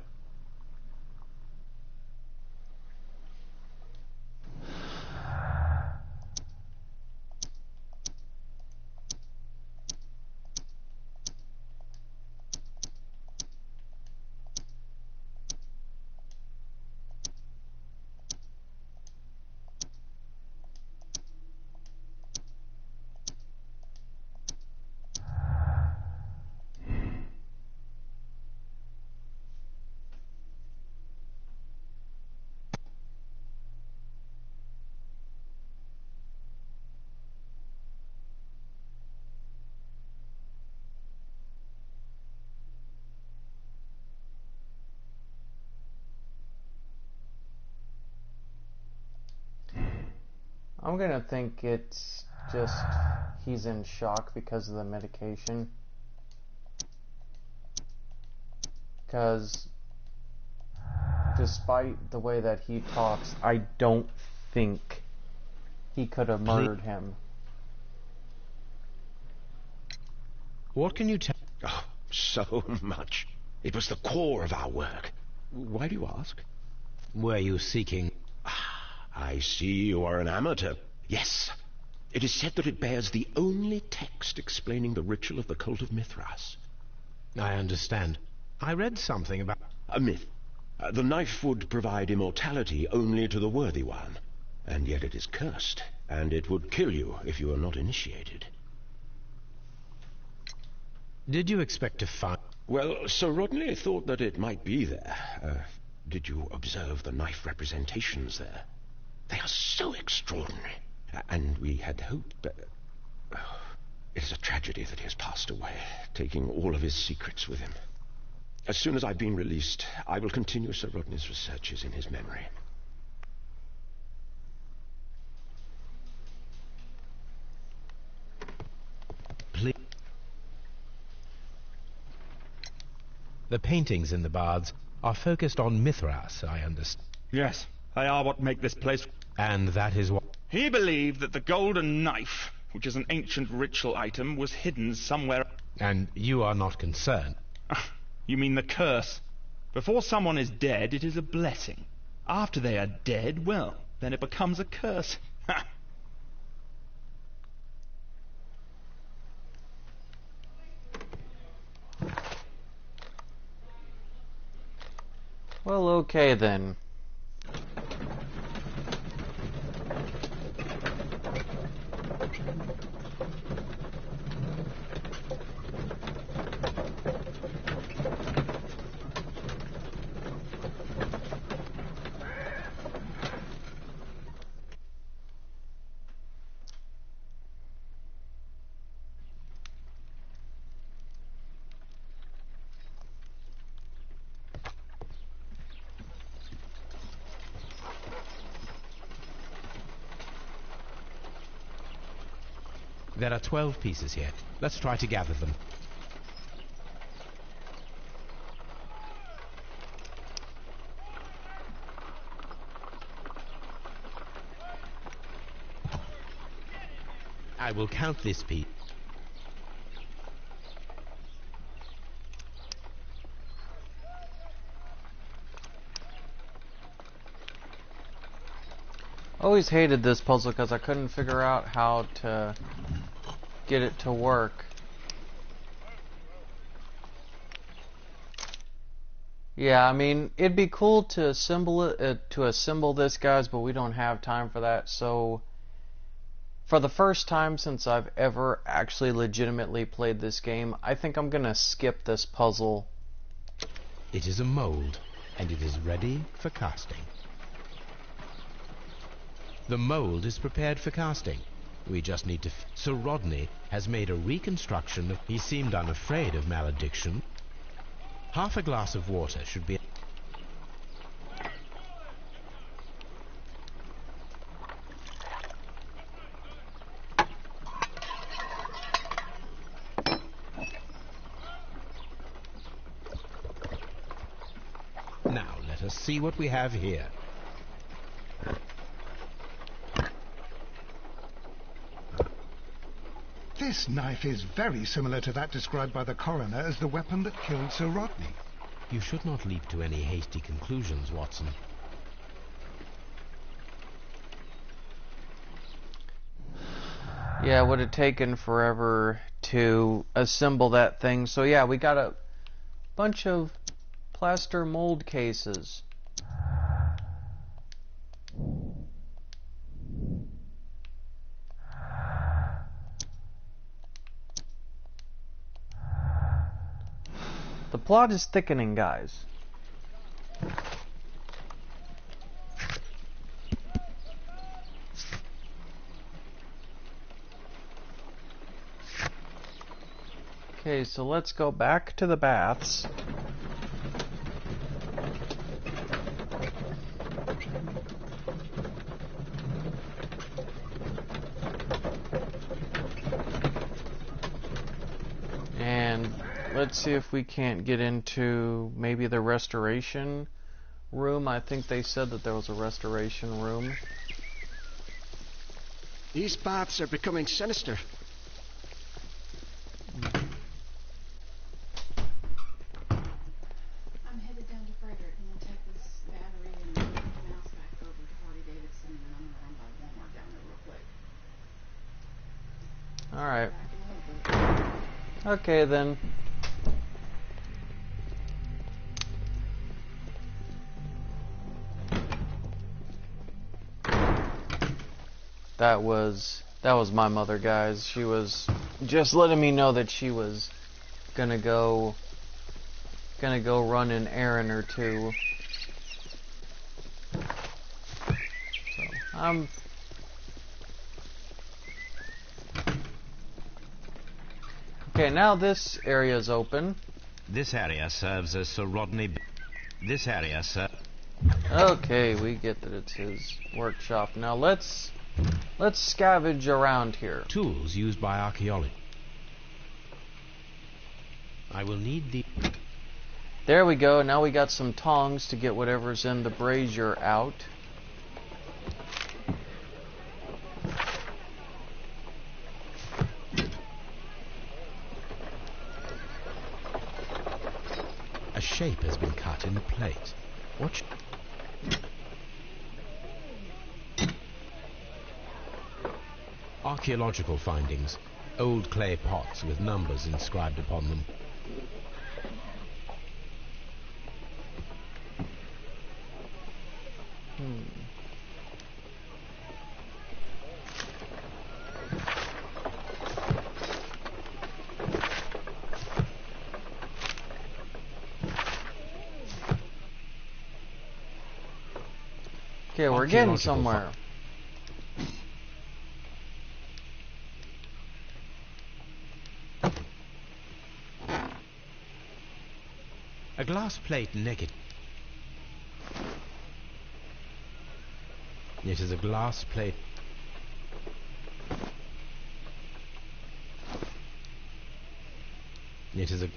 I'm gonna think it's just he's in shock because of the medication. Because despite the way that he talks, I don't think he could have murdered him. What can you tell? Oh, so much. It was the core of our work. Why do you ask? Were you seeking... I see you are an amateur. Yes. It is said that it bears the only text explaining the ritual of the cult of Mithras. I understand. I read something about... A myth. The knife would provide immortality only to the worthy one. And yet it is cursed, and it would kill you if you were not initiated. Did you expect to find... Well, Sir Rodney thought that it might be there. Did you observe the knife representations there? They are so extraordinary. And we had hoped... it is a tragedy that he has passed away, taking all of his secrets with him. As soon as I've been released, I will continue Sir Rodney's researches in his memory. Please. The paintings in the baths are focused on Mithras, I understand. Yes, they are what make this place... And that is what... He believed that the golden knife, which is an ancient ritual item, was hidden somewhere... And you are not concerned? You mean the curse? Before someone is dead, it is a blessing. After they are dead, well, then it becomes a curse. Well, okay then. There are 12 pieces here. Let's try to gather them. I will count this piece. Always hated this puzzle because I couldn't figure out how to get it to work. Yeah, I mean, it'd be cool to assemble this, guys, but we don't have time for that. So, for the first time since I've ever actually legitimately played this game, I think I'm gonna skip this puzzle. It is a mold, and it is ready for casting. The mold is prepared for casting. We just need to... Sir Rodney has made a reconstruction of... He seemed unafraid of malediction. Half a glass of water should be... Just see what we have here. This knife is very similar to that described by the coroner as the weapon that killed Sir Rodney. You should not leap to any hasty conclusions, Watson. Yeah, it would have taken forever to assemble that thing. So yeah, we got a bunch of plaster mold cases. The plot is thickening, guys. Okay, so let's go back to the baths. And let's see if we can't get into maybe the restoration room. I think they said that there was a restoration room. These baths are becoming sinister. I'm headed down to Frederick and then take this battery and mouse back over to Harley Davidson, and then I'm gonna run by Walmart down there real quick. Alright. Okay then. That was my mother, guys. She was just letting me know that she was gonna go run an errand or two. So okay, now this area is open. This area serves as Sir Rodney. This area, sir. Okay, we get that it's his workshop. Now let's scavenge around here. Tools used by archaeology. I will need the... There we go. Now we got some tongs to get whatever's in the brazier out. A shape has been cut in the plate. What? Archaeological findings. Old clay pots with numbers inscribed upon them. Okay, we're getting somewhere. A glass plate negative. It is a glass plate. It is a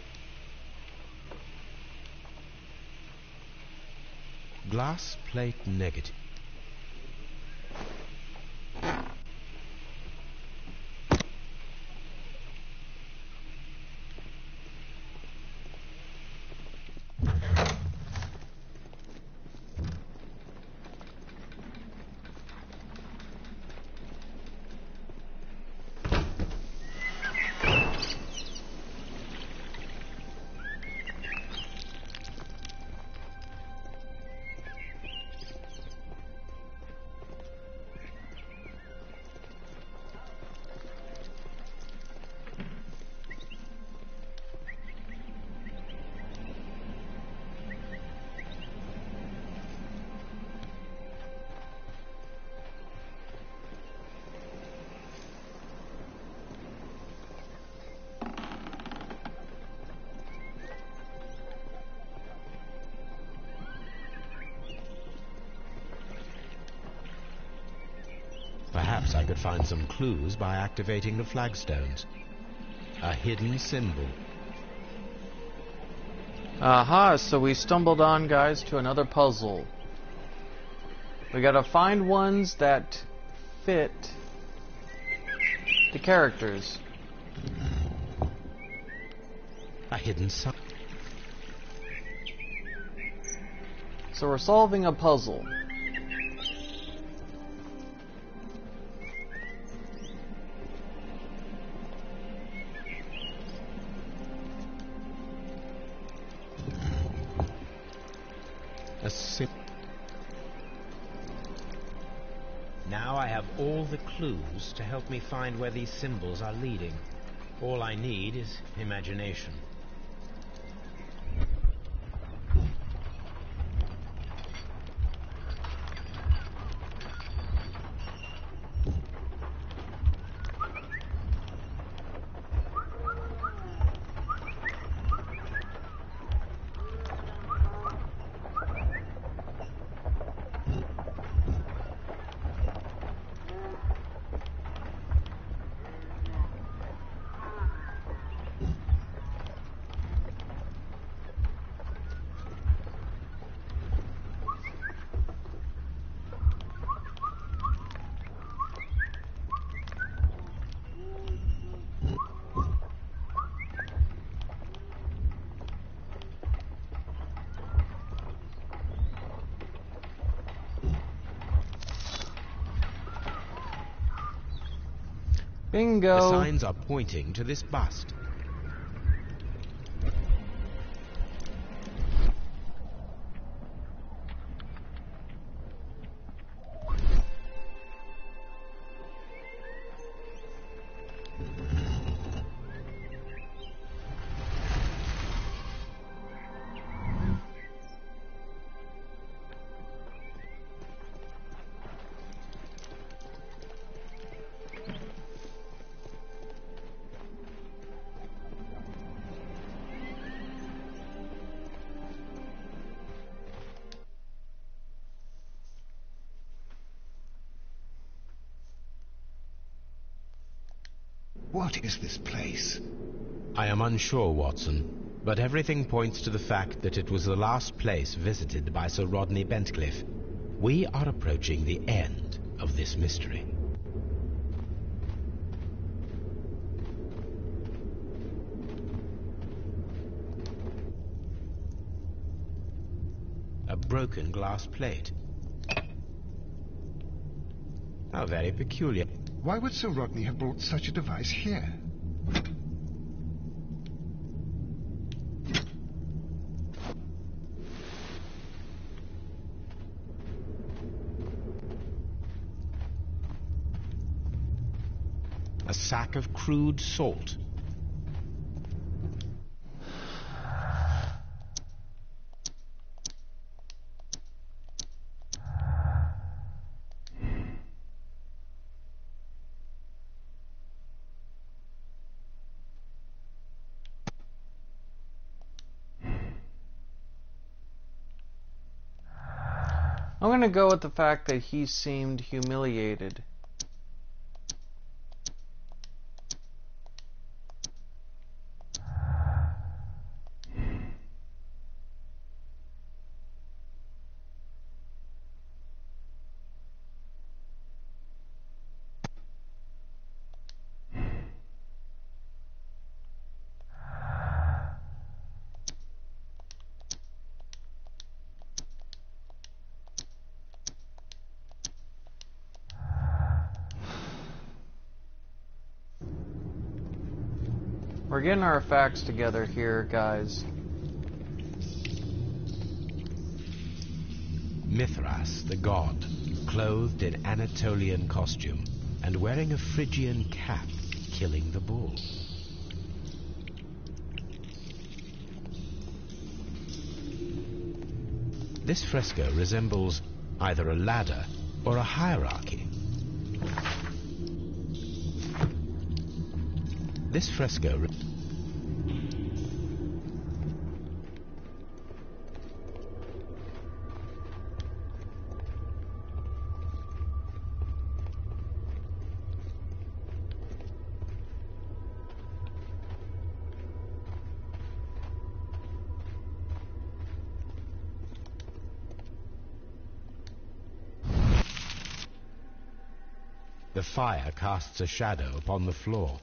glass plate negative. Perhaps I could find some clues by activating the flagstones. A hidden symbol. Aha, so we stumbled on, guys, to another puzzle. We gotta find ones that fit the characters. A hidden sign. So we're solving a puzzle. Now I have all the clues to help me find where these symbols are leading. All I need is imagination. Bingo! The signs are pointing to this bust. What is this place? I am unsure, Watson, but everything points to the fact that it was the last place visited by Sir Rodney Bentcliffe. We are approaching the end of this mystery. A broken glass plate. How very peculiar. Why would Sir Rodney have brought such a device here? A sack of crude salt. I'm gonna go with the fact that he seemed humiliated. We're getting our facts together here, guys. Mithras, the god, clothed in Anatolian costume and wearing a Phrygian cap, killing the bull. This fresco resembles either a ladder or a hierarchy. This fresco The fire casts a shadow upon the floor.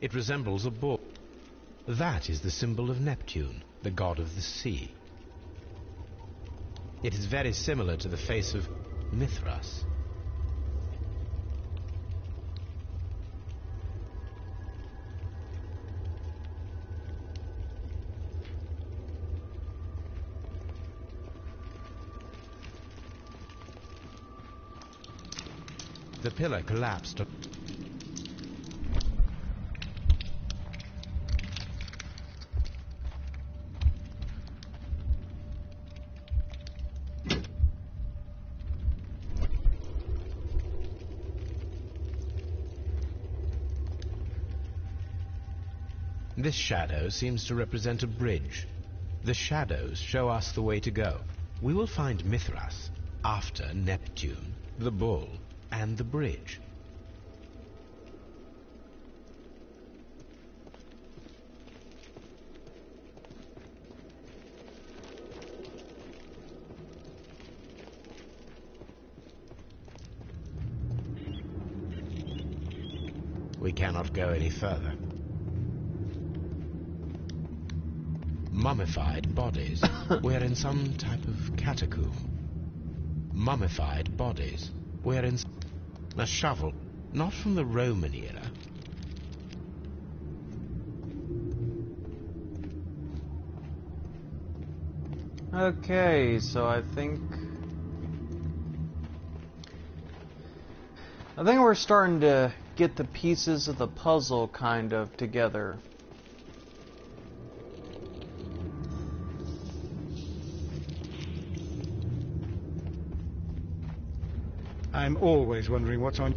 It resembles a bull. That is the symbol of Neptune, the god of the sea. It is very similar to the face of Mithras. The pillar collapsed. This shadow seems to represent a bridge. The shadows show us the way to go. We will find Mithras after Neptune, the bull, and the bridge. We cannot go any further. Mummified bodies. We're in some type of catacomb. Mummified bodies. We're in a shovel, not from the Roman era. Okay, so I think we're starting to get the pieces of the puzzle kind of together. I'm always wondering what's on...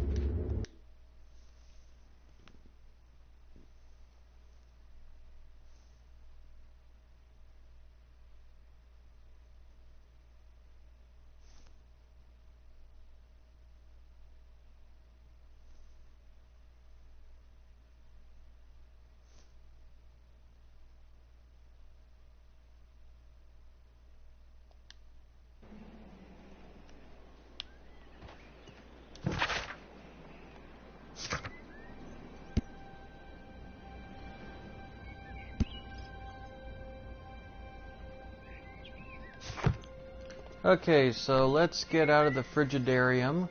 Okay, so let's get out of the Frigidarium.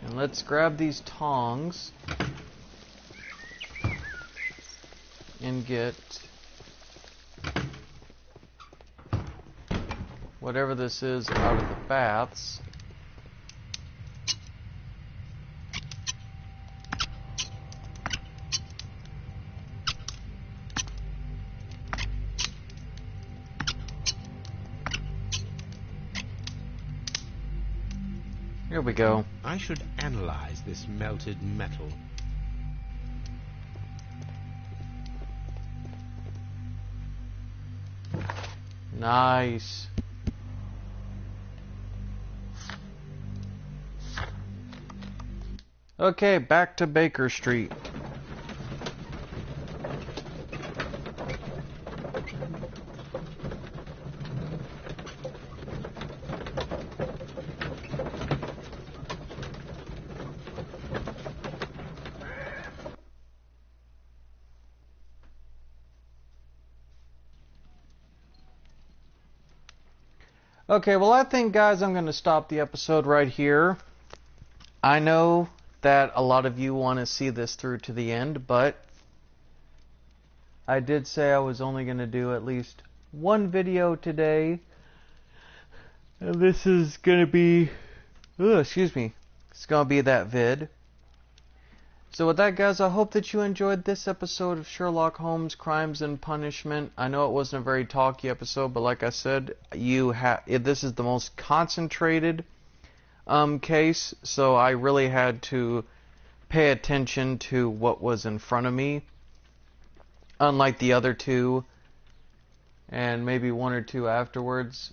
And let's grab these tongs and get whatever this is out of the baths. Here we go. I should analyze this melted metal. Nice. Okay, back to Baker Street. Okay, well, I think, guys, I'm going to stop the episode right here. I know that a lot of you want to see this through to the end, but I did say I was only going to do at least one video today. And this is going to be... excuse me. It's going to be that vid. So with that, guys, I hope that you enjoyed this episode of Sherlock Holmes Crimes and Punishment. I know it wasn't a very talky episode, but like I said, this is the most concentrated case, so I really had to pay attention to what was in front of me, unlike the other two, and maybe one or two afterwards.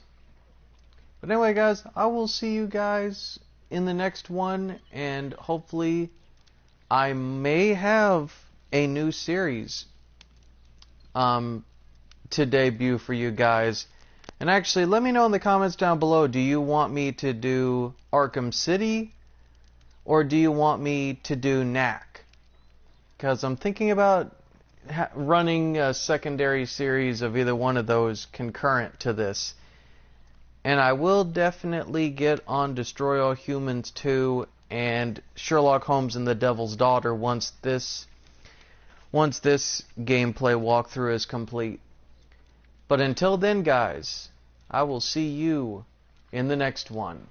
But anyway, guys, I will see you guys in the next one, and hopefully I may have a new series to debut for you guys. And actually, let me know in the comments down below, do you want me to do Arkham City, or do you want me to do Knack? Because I'm thinking about running a secondary series of either one of those concurrent to this. And I will definitely get on Destroy All Humans 2 and Sherlock Holmes and the Devil's Daughter once this gameplay walkthrough is complete. But until then, guys, I will see you in the next one.